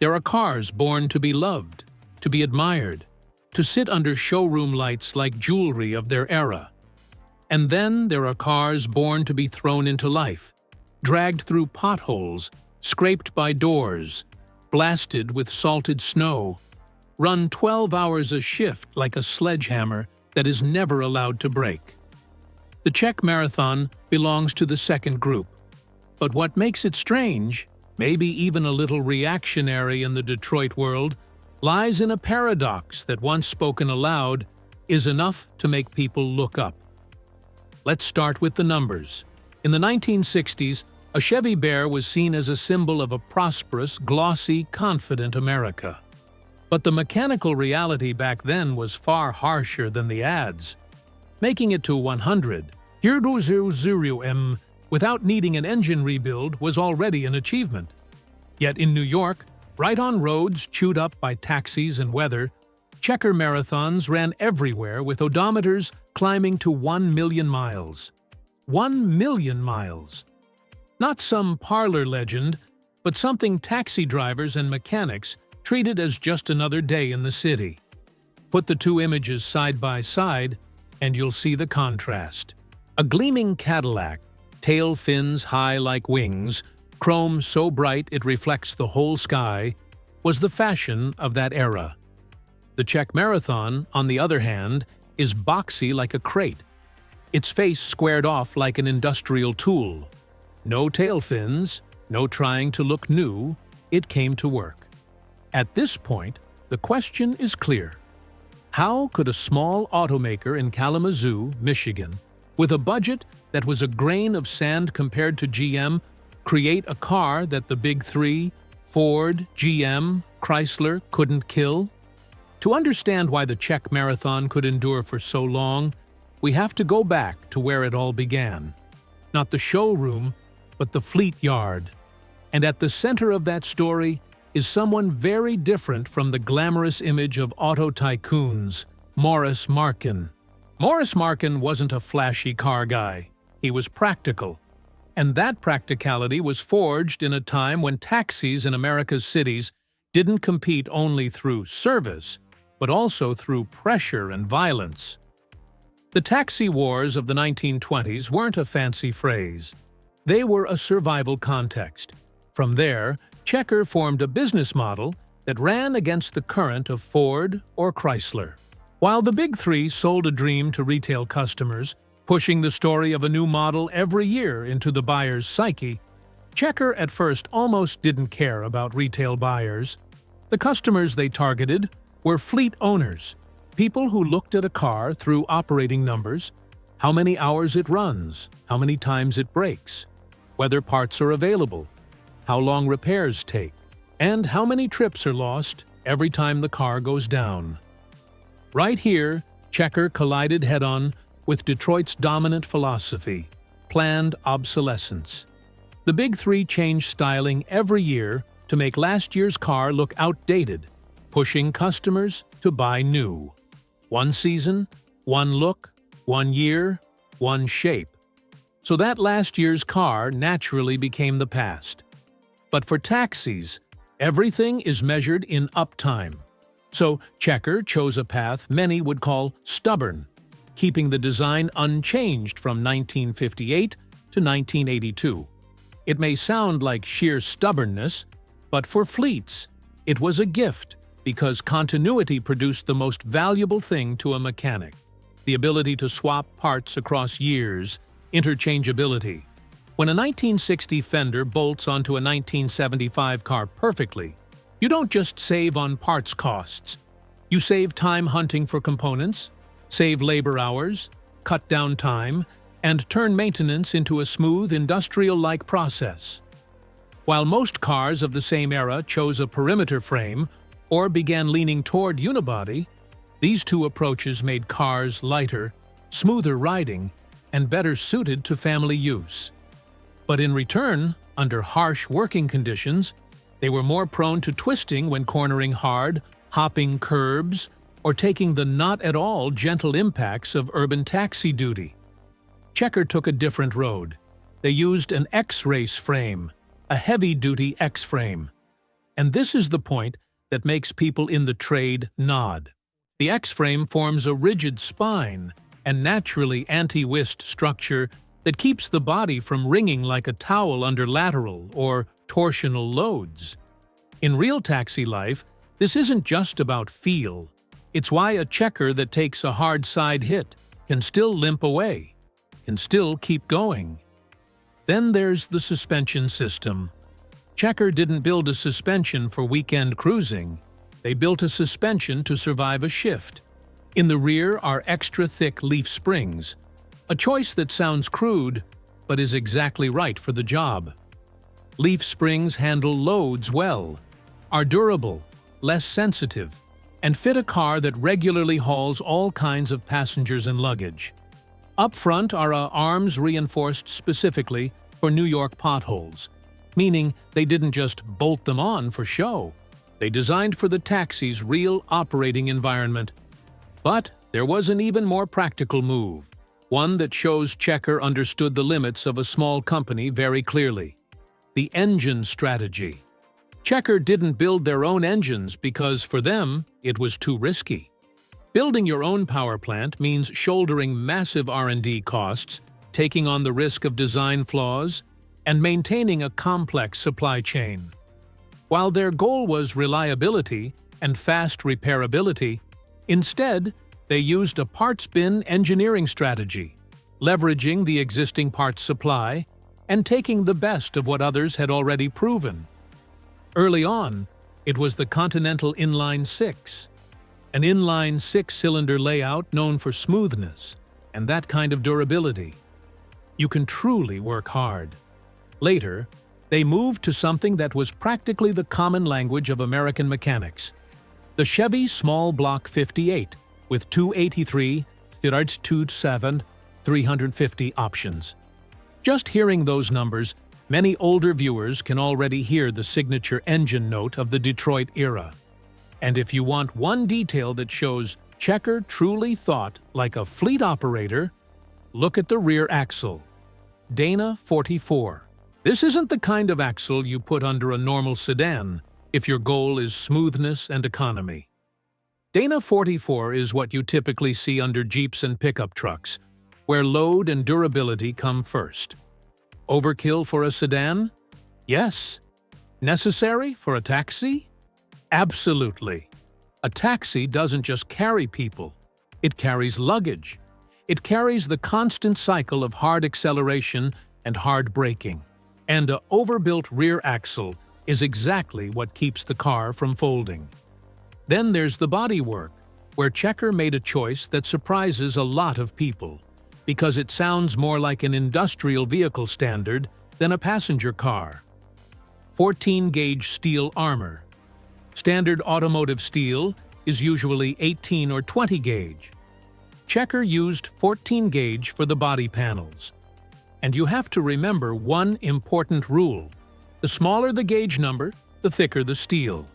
There are cars born to be loved, to be admired, to sit under showroom lights like jewelry of their era. And then there are cars born to be thrown into life, dragged through potholes, scraped by doors, blasted with salted snow, run 12 hours a shift like a sledgehammer that is never allowed to break. The Czech Marathon belongs to the second group. But what makes it strange, maybe even a little reactionary in the Detroit world, lies in a paradox that once spoken aloud is enough to make people look up. Let's start with the numbers. In the 1960s, a Chevy Bear was seen as a symbol of a prosperous, glossy, confident America. But the mechanical reality back then was far harsher than the ads. Making it to 100, without needing an engine rebuild was already an achievement. Yet in New York, right on roads chewed up by taxis and weather, checker marathons ran everywhere with odometers climbing to 1 million miles. 1 million miles! Not some parlor legend, but something taxi drivers and mechanics treated as just another day in the city. Put the two images side by side, and you'll see the contrast. A gleaming Cadillac, tail fins high like wings, chrome so bright it reflects the whole sky, was the fashion of that era. The Czech Marathon, on the other hand, is boxy like a crate, its face squared off like an industrial tool. No tail fins, no trying to look new, it came to work. At this point, the question is clear. How could a small automaker in Kalamazoo, Michigan, with a budget that was a grain of sand compared to GM, create a car that the big three, Ford, GM, Chrysler, couldn't kill? To understand why the Czech Marathon could endure for so long, we have to go back to where it all began. Not the showroom, but the fleet yard. And at the center of that story is someone very different from the glamorous image of auto tycoons, Maurice Markin. Maurice Markin wasn't a flashy car guy. He was practical. And that practicality was forged in a time when taxis in America's cities didn't compete only through service, but also through pressure and violence. The taxi wars of the 1920s weren't a fancy phrase. They were a survival context. From there, Checker formed a business model that ran against the current of Ford or Chrysler. While the big three sold a dream to retail customers, pushing the story of a new model every year into the buyer's psyche, Checker at first almost didn't care about retail buyers. The customers they targeted were fleet owners, people who looked at a car through operating numbers, how many hours it runs, how many times it breaks, whether parts are available, how long repairs take, and how many trips are lost every time the car goes down. Right here, Checker collided head-on with Detroit's dominant philosophy, planned obsolescence. The big three changed styling every year to make last year's car look outdated, pushing customers to buy new. One season, one look, 1 year, one shape. So that last year's car naturally became the past. But for taxis, everything is measured in uptime. So Checker chose a path many would call stubborn, keeping the design unchanged from 1958 to 1982. It may sound like sheer stubbornness, but for fleets, it was a gift because continuity produced the most valuable thing to a mechanic: the ability to swap parts across years, interchangeability. When a 1960 fender bolts onto a 1975 car perfectly, you don't just save on parts costs. You save time hunting for components, save labor hours, cut down time, and turn maintenance into a smooth, industrial-like process. While most cars of the same era chose a perimeter frame or began leaning toward unibody, these two approaches made cars lighter, smoother riding, and better suited to family use. But in return, under harsh working conditions, they were more prone to twisting when cornering hard, hopping curbs, or taking the not-at-all gentle impacts of urban taxi duty. Checker took a different road. They used an X-race frame, a heavy-duty X-frame. And this is the point that makes people in the trade nod. The X-frame forms a rigid spine and naturally anti-whist structure that keeps the body from wringing like a towel under lateral or torsional loads. In real taxi life, this isn't just about feel. It's why a checker that takes a hard side hit can still limp away, can still keep going. Then there's the suspension system. Checker didn't build a suspension for weekend cruising. They built a suspension to survive a shift. In the rear are extra-thick leaf springs, a choice that sounds crude, but is exactly right for the job. Leaf springs handle loads well, are durable, less sensitive, and fit a car that regularly hauls all kinds of passengers and luggage. Up front are arms reinforced specifically for New York potholes, meaning they didn't just bolt them on for show. They designed for the taxi's real operating environment. But there was an even more practical move, one that shows Checker understood the limits of a small company very clearly. The engine strategy. Checker didn't build their own engines because, for them, it was too risky. Building your own power plant means shouldering massive R&D costs, taking on the risk of design flaws, and maintaining a complex supply chain. While their goal was reliability and fast repairability, instead, they used a parts bin engineering strategy, leveraging the existing parts supply and taking the best of what others had already proven. Early on, it was the Continental Inline 6, an inline six-cylinder layout known for smoothness and that kind of durability. You can truly work hard. Later, they moved to something that was practically the common language of American mechanics, the Chevy Small Block 58 with 283, 327, 350 options. Just hearing those numbers, many older viewers can already hear the signature engine note of the Detroit era. And if you want one detail that shows Checker truly thought like a fleet operator, look at the rear axle. Dana 44. This isn't the kind of axle you put under a normal sedan if your goal is smoothness and economy. Dana 44 is what you typically see under Jeeps and pickup trucks, where load and durability come first. Overkill for a sedan? Yes. Necessary for a taxi? Absolutely. A taxi doesn't just carry people. It carries luggage. It carries the constant cycle of hard acceleration and hard braking. And an overbuilt rear axle is exactly what keeps the car from folding. Then there's the bodywork, where Checker made a choice that surprises a lot of people, because it sounds more like an industrial vehicle standard than a passenger car. 14-gauge steel armor. Standard automotive steel is usually 18 or 20 gauge. Checker used 14 gauge for the body panels. And you have to remember one important rule. The smaller the gauge number, the thicker the steel.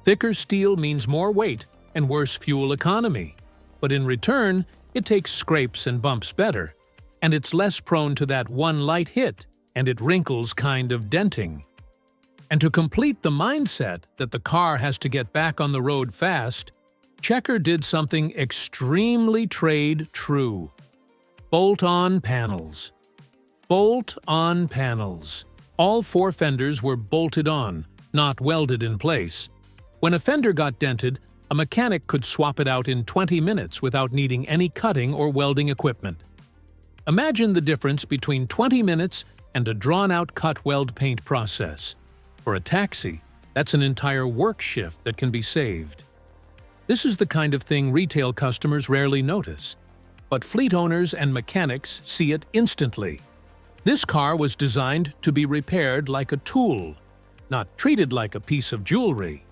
Thicker steel means more weight and worse fuel economy, but in return, it takes scrapes and bumps better, and it's less prone to that one light hit and it wrinkles kind of denting. And to complete the mindset that the car has to get back on the road fast, Checker did something extremely trade true. Bolt-on panels. Bolt-on panels. All four fenders were bolted on, not welded in place. When a fender got dented, a mechanic could swap it out in 20 minutes without needing any cutting or welding equipment. Imagine the difference between 20 minutes and a drawn-out cut-weld paint process. For a taxi, that's an entire work shift that can be saved. This is the kind of thing retail customers rarely notice, but fleet owners and mechanics see it instantly. This car was designed to be repaired like a tool, not treated like a piece of jewelry.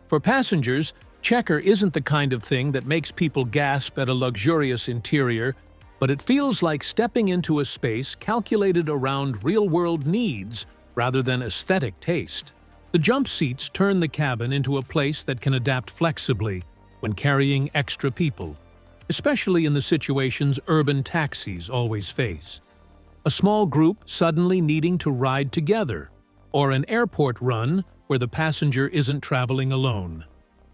For passengers, Checker isn't the kind of thing that makes people gasp at a luxurious interior, but it feels like stepping into a space calculated around real-world needs rather than aesthetic taste. The jump seats turn the cabin into a place that can adapt flexibly when carrying extra people, especially in the situations urban taxis always face. A small group suddenly needing to ride together, or an airport run where the passenger isn't traveling alone.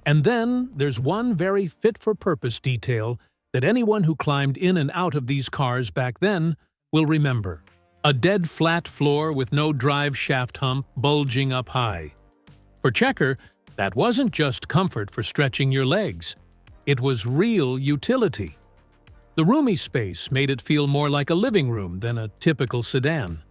And then there's one very fit-for-purpose detail that anyone who climbed in and out of these cars back then will remember. A dead flat floor with no drive shaft hump bulging up high. For Checker, that wasn't just comfort for stretching your legs. It was real utility. The roomy space made it feel more like a living room than a typical sedan.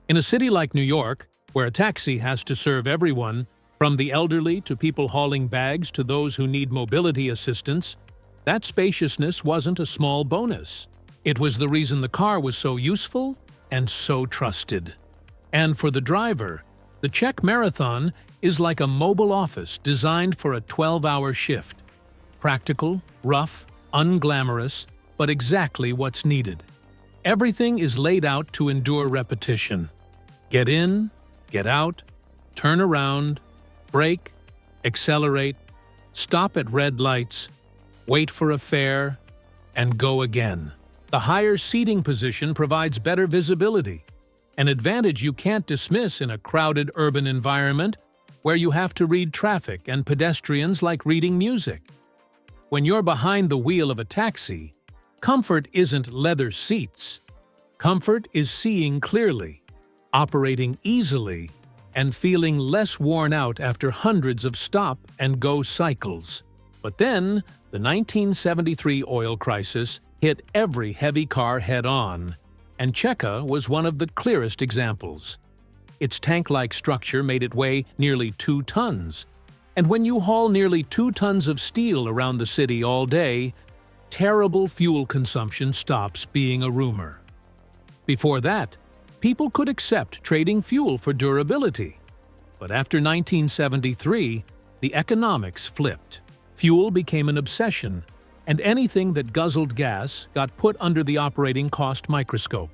In a city like New York, where a taxi has to serve everyone, from the elderly to people hauling bags to those who need mobility assistance, that spaciousness wasn't a small bonus. It was the reason the car was so useful and so trusted. And for the driver, the Czech Marathon is like a mobile office designed for a 12-hour shift. Practical, rough, unglamorous, but exactly what's needed. Everything is laid out to endure repetition. Get in, get out, turn around, brake, accelerate, stop at red lights, wait for a fare, and go again. The higher seating position provides better visibility, an advantage you can't dismiss in a crowded urban environment where you have to read traffic and pedestrians like reading music. When you're behind the wheel of a taxi, comfort isn't leather seats. Comfort is seeing clearly, operating easily, and feeling less worn out after hundreds of stop-and-go cycles. But then, the 1973 oil crisis hit every heavy car head-on, and Checker was one of the clearest examples. Its tank-like structure made it weigh nearly 2 tons, and when you haul nearly 2 tons of steel around the city all day, terrible fuel consumption stops being a rumor. Before that, people could accept trading fuel for durability. But after 1973, the economics flipped. Fuel became an obsession, and anything that guzzled gas got put under the operating cost microscope.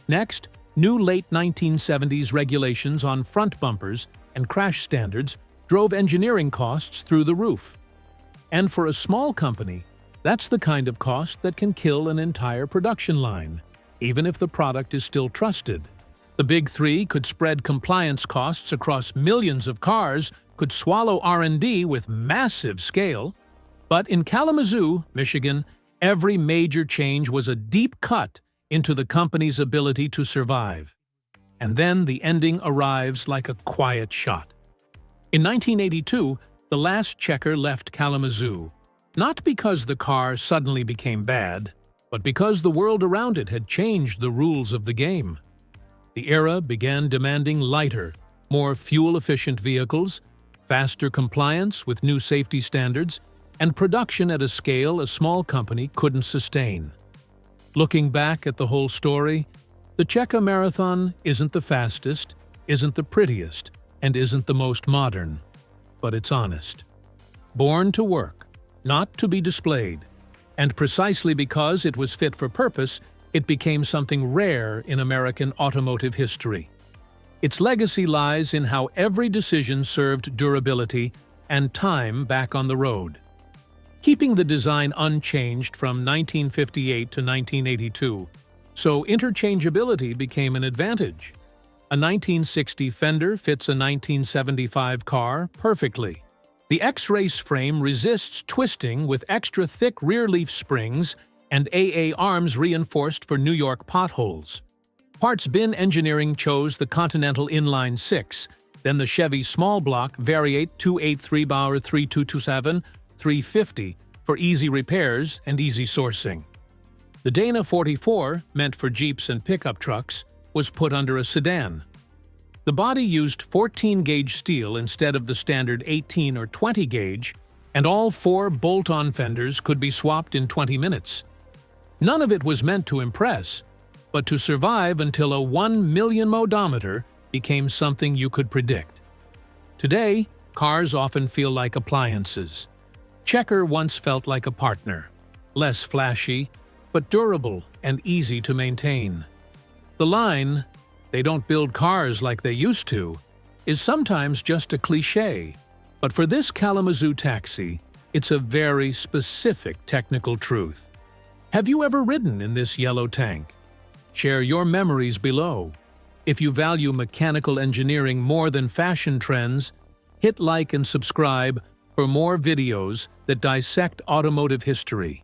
Next, new late 1970s regulations on front bumpers and crash standards drove engineering costs through the roof. And for a small company, that's the kind of cost that can kill an entire production line, even if the product is still trusted. The Big Three could spread compliance costs across millions of cars, could swallow R&D with massive scale. But in Kalamazoo, Michigan, every major change was a deep cut into the company's ability to survive. And then the ending arrives like a quiet shot. In 1982, the last Checker left Kalamazoo, not because the car suddenly became bad, but because the world around it had changed the rules of the game. The era began demanding lighter, more fuel-efficient vehicles, faster compliance with new safety standards, and production at a scale a small company couldn't sustain. Looking back at the whole story, the Checker Marathon isn't the fastest, isn't the prettiest, and isn't the most modern, but it's honest. Born to work, not to be displayed, and precisely because it was fit for purpose, it became something rare in American automotive history. Its legacy lies in how every decision served durability and time back on the road. Keeping the design unchanged from 1958 to 1982, so interchangeability became an advantage. A 1960 fender fits a 1975 car perfectly. The X-Race frame resists twisting with extra thick rear leaf springs and AA arms reinforced for New York potholes. Parts bin engineering chose the Continental Inline 6, then the Chevy small block Variate 283 Bauer 3227 350 for easy repairs and easy sourcing. The Dana 44, meant for Jeeps and pickup trucks, was put under a sedan. The body used 14-gauge steel instead of the standard 18 or 20-gauge, and all 4 bolt-on fenders could be swapped in 20 minutes. None of it was meant to impress, but to survive until a 1 million odometer became something you could predict. Today, cars often feel like appliances. Checker once felt like a partner, less flashy, but durable and easy to maintain. The line, "They don't build cars like they used to," is sometimes just a cliché, but for this Kalamazoo taxi, it's a very specific technical truth. Have you ever ridden in this yellow tank? Share your memories below. If you value mechanical engineering more than fashion trends, hit like and subscribe for more videos that dissect automotive history.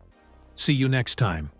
See you next time.